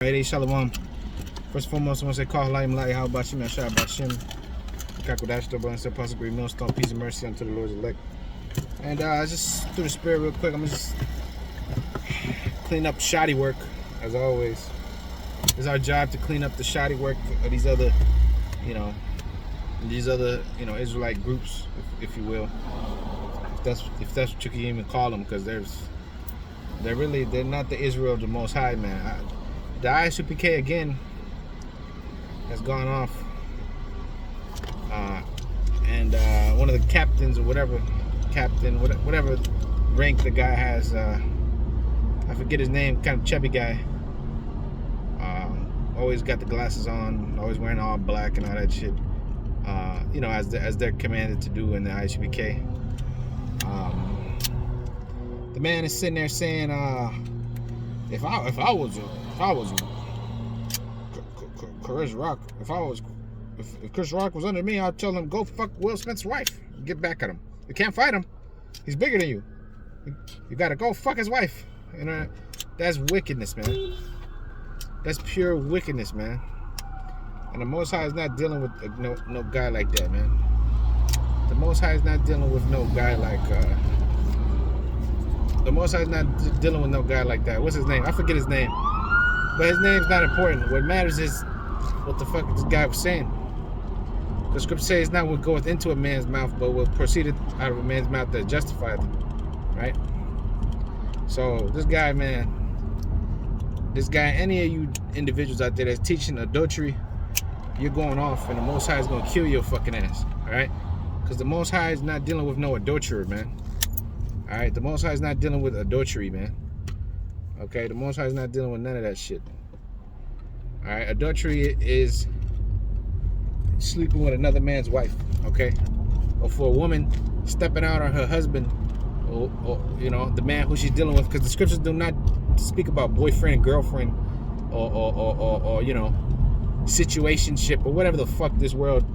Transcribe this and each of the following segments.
Hey, Shalom. First and foremost, I want to say, call Laim Lai, how about you, man? Shout out Shem. Kakodash, Double, and Apostle Great Millstone, peace and mercy unto the Lord's elect. And just through the spirit, real quick, I'm gonna just clean up shoddy work, as always. It's our job to clean up the shoddy work of these other, Israelite groups, if you will. If that's what you can even call them, because they're not the Israel of the Most High, man. The ISUPK again has gone off, and one of the captains or whatever rank the guy has, I forget his name, kind of chubby guy. Always got the glasses on, always wearing all black and all that shit. As they're commanded to do in the ISUPK. The man is sitting there saying, if Chris Rock, if Chris Rock was under me, I'd tell him go fuck Will Smith's wife. Get back at him. You can't fight him. He's bigger than you. You gotta go fuck his wife. That's wickedness, man. That's pure wickedness, man. And the Most High is not dealing with no guy like that, man. The Most High is not dealing with no guy like that. What's his name? I forget his name. But his name's not important. What matters is what the fuck this guy was saying. The scripture says it's not what goeth into a man's mouth, but what proceeded out of a man's mouth that justified him. Right? So this guy, any of you individuals out there that's teaching adultery, you're going off, and the Most High is gonna kill your fucking ass. Alright? Because the Most High is not dealing with no adulterer, man. Alright, the Most High is not dealing with adultery, man. Okay, the Most High is not dealing with none of that shit. Alright, adultery is sleeping with another man's wife, okay? Or for a woman stepping out on her husband, or the man who she's dealing with, because the scriptures do not speak about boyfriend and girlfriend, or situationship, or whatever the fuck this world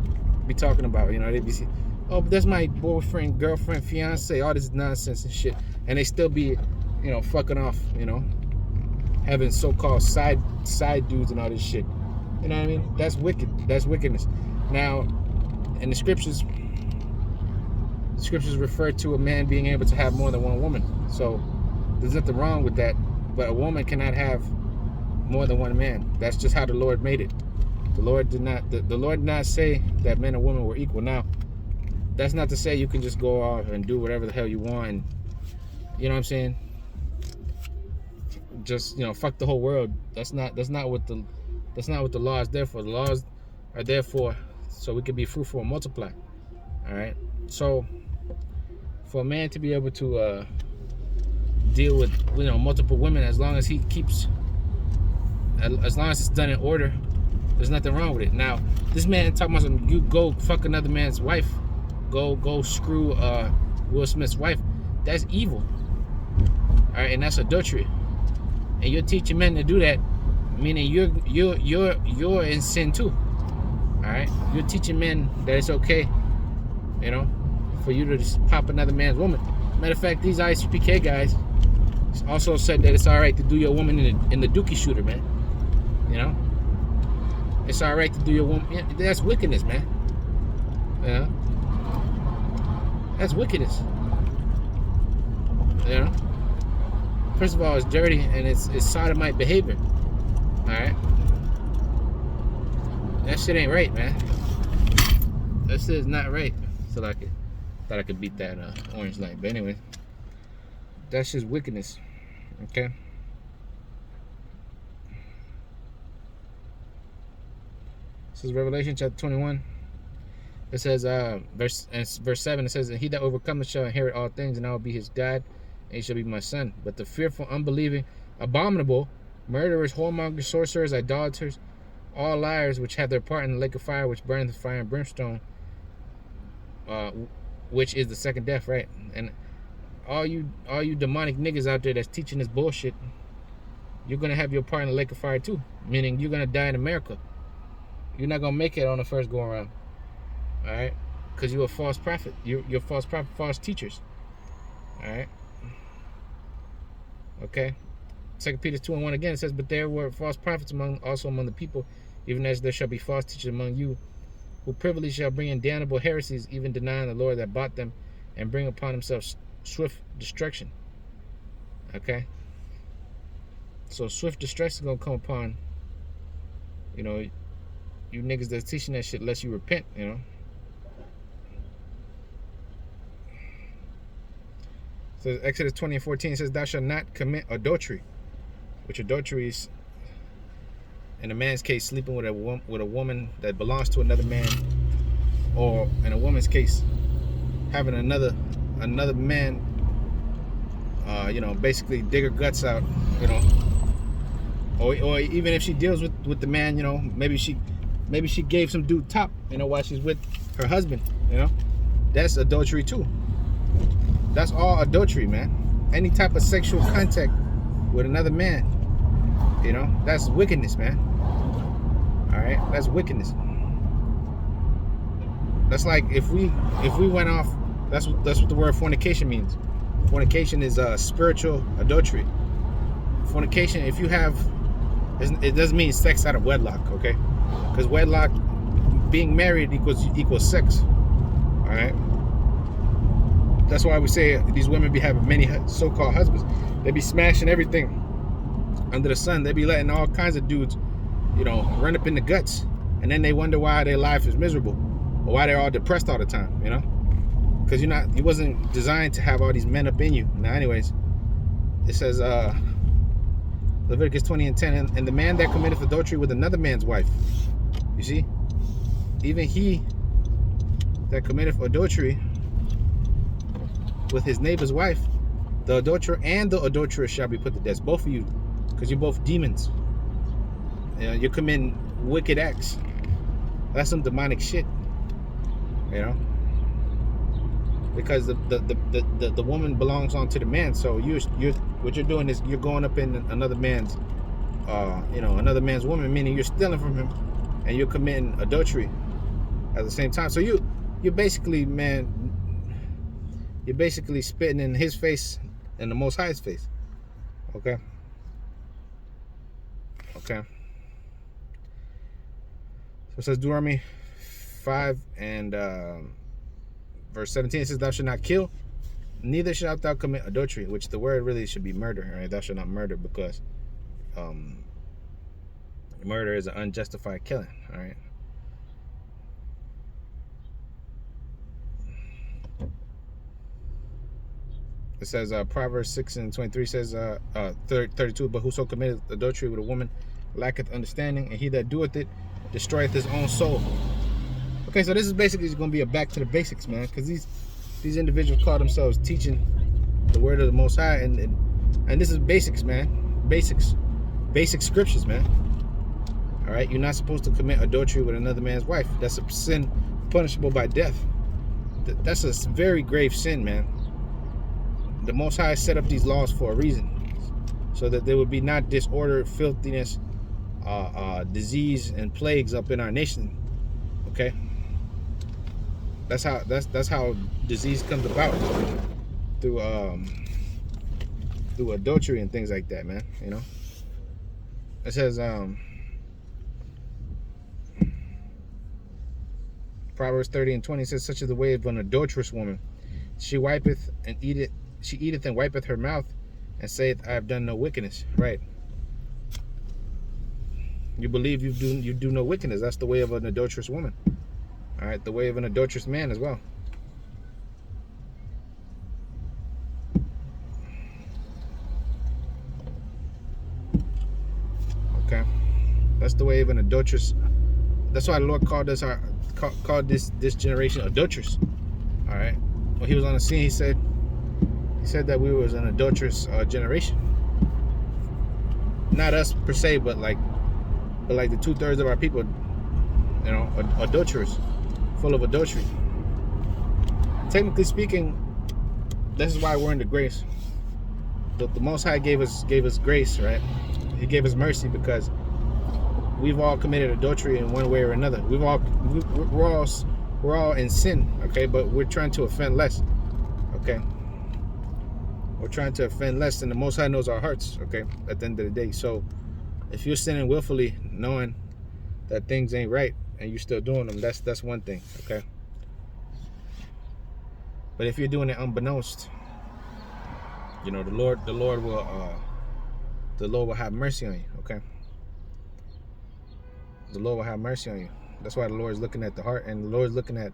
be talking about. They be saying, oh, that's my boyfriend, girlfriend, fiance, all this nonsense and shit. And they still be, fucking off, having so-called side dudes and all this shit. You know what I mean? That's wicked. That's wickedness. Now, in the scriptures refer to a man being able to have more than one woman. So there's nothing wrong with that. But a woman cannot have more than one man. That's just how the Lord made it. The Lord did not say that men and women were equal. Now, that's not to say you can just go off and do whatever the hell you want, and, you know what I'm saying? Just, fuck the whole world. That's not what the law is there for. The laws are there for so we can be fruitful and multiply. All right. So for a man to be able to deal with multiple women, as long as it's done in order, there's nothing wrong with it. Now, this man talking about some, you go fuck another man's wife, go screw Will Smith's wife. That's evil. All right, and that's adultery. And you're teaching men to do that, meaning you're in sin too. All right, you're teaching men that it's okay, for you to just pop another man's woman. Matter of fact, these ISPK guys also said that it's all right to do your woman in the dookie shooter, man. It's all right to do your woman. Yeah, that's wickedness, man. That's wickedness. First of all, it's dirty and it's sodomite behavior. All right, that shit ain't right, man. That shit is not right. So thought I could beat that orange light, but anyway, that's just wickedness. Okay. This is Revelation chapter 21. It says, verse 7, it says, and he that overcometh shall inherit all things, and I will be his God, and he shall be my son. But the fearful, unbelieving, abominable, murderers, whoremongers, sorcerers, idolaters, all liars, which have their part in the lake of fire, which burneth with fire and brimstone, which is the second death, right? And all you demonic niggas out there that's teaching this bullshit, you're gonna have your part in the lake of fire too. Meaning you're gonna die in America. You're not gonna make it on the first go around. All right, because you're a false prophet. You're false prophet, false teachers. All right. Okay. 2 Peter 2:1 again, it says, but there were false prophets also among the people, even as there shall be false teachers among you, who privily shall bring in damnable heresies, even denying the Lord that bought them, and bring upon themselves swift destruction. Okay? So swift destruction is going to come upon, you know, you niggas that's teaching that shit unless you repent, you know. So Exodus 20:14 says, thou shalt not commit adultery, which adultery is, in a man's case, sleeping with a woman that belongs to another man, or in a woman's case, having another man, you know, basically dig her guts out, you know, or even if she deals with the man, you know, maybe she gave some dude top, you know, while she's with her husband, you know, that's adultery too. That's all adultery, man. Any type of sexual contact with another man, you know, that's wickedness, man. All right, that's wickedness. That's like if we went off. That's what the word fornication means. Fornication is spiritual adultery. Fornication, if you have, it doesn't mean sex out of wedlock, okay? Because wedlock, being married equals sex. All right. That's why we say these women be having many so-called husbands. They be smashing everything under the sun. They be letting all kinds of dudes, you know, run up in the guts, and then they wonder why their life is miserable, or why they're all depressed all the time, you know? Because you wasn't designed to have all these men up in you. Now, anyways, it says Leviticus 20:10, and the man that committeth adultery with another man's wife, you see, even he that committeth adultery with his neighbor's wife, the adulterer and the adulteress shall be put to death. Both of you, because you're both demons. You know, you're committing wicked acts. That's some demonic shit, you know. Because the woman belongs onto the man, so you're what you're doing is you're going up in another man's, you know, another man's woman, meaning you're stealing from him, and you're committing adultery at the same time. So you're basically, man, you're basically spitting in his face and the Most High's face. Okay. Okay. So it says Deuteronomy 5 and verse 17, it says, thou shalt not kill, neither shalt thou commit adultery, which the word really should be murder. Right? Thou shalt not murder, because murder is an unjustified killing. All right. It says Proverbs 6:23 says 32, but whoso committeth adultery with a woman lacketh understanding, and he that doeth it destroyeth his own soul. Okay, so this is basically going to be a back to the basics, man, because these individuals call themselves teaching the word of the Most High, and this is basics, man, basic scriptures, man. All right, you're not supposed to commit adultery with another man's wife. That's a sin punishable by death. That's a very grave sin, man. The Most High set up these laws for a reason, so that there would be not disorder, filthiness, disease, and plagues up in our nation. Okay, that's how disease comes about, through adultery and things like that, man. You know, it says Proverbs 30:20 says, such is the way of an adulterous woman. She wipeth and eateth. She eateth and wipeth her mouth, and saith, I have done no wickedness. Right. You believe you do no wickedness. That's the way of an adulterous woman. All right, the way of an adulterous man as well. Okay, that's the way of an adulterous. That's why the Lord called this generation adulterous. All right, when He was on the scene, He said that we was an adulterous generation. Not us per se, but like the 2/3 of our people, you know, adulterers, full of adultery. Technically speaking, this is why we're in the grace. The Most High gave us grace, right? He gave us mercy because we've all committed adultery in one way or another. We're all in sin, okay? But we're trying to offend less, okay? or trying to offend less, and the Most High knows our hearts, okay, at the end of the day. So if you're sinning willfully, knowing that things ain't right, and you're still doing them, that's one thing, okay? But if you're doing it unbeknownst, you know, the Lord will have mercy on you, okay? The Lord will have mercy on you. That's why the Lord is looking at the heart, and the Lord is looking at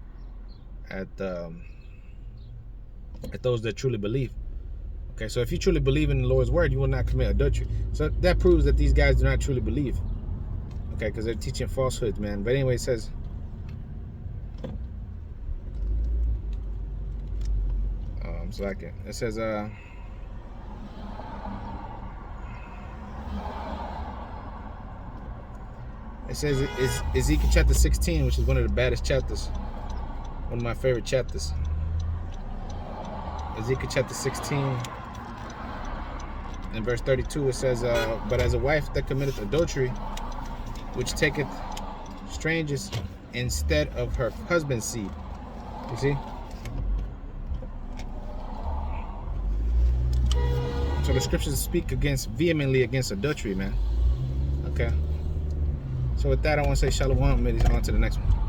those that truly believe. Okay, so if you truly believe in the Lord's word, you will not commit adultery. So that proves that these guys do not truly believe. Okay, because they're teaching falsehoods, man. But anyway, it says, it says, it's Ezekiel chapter 16, which is one of the baddest chapters. One of my favorite chapters. Ezekiel chapter 16, in verse 32, it says, but as a wife that committeth adultery, which taketh strangers instead of her husband's seed. You see? So the scriptures speak vehemently against adultery, man. Okay. So with that, I want to say shalom, ladies. On to the next one.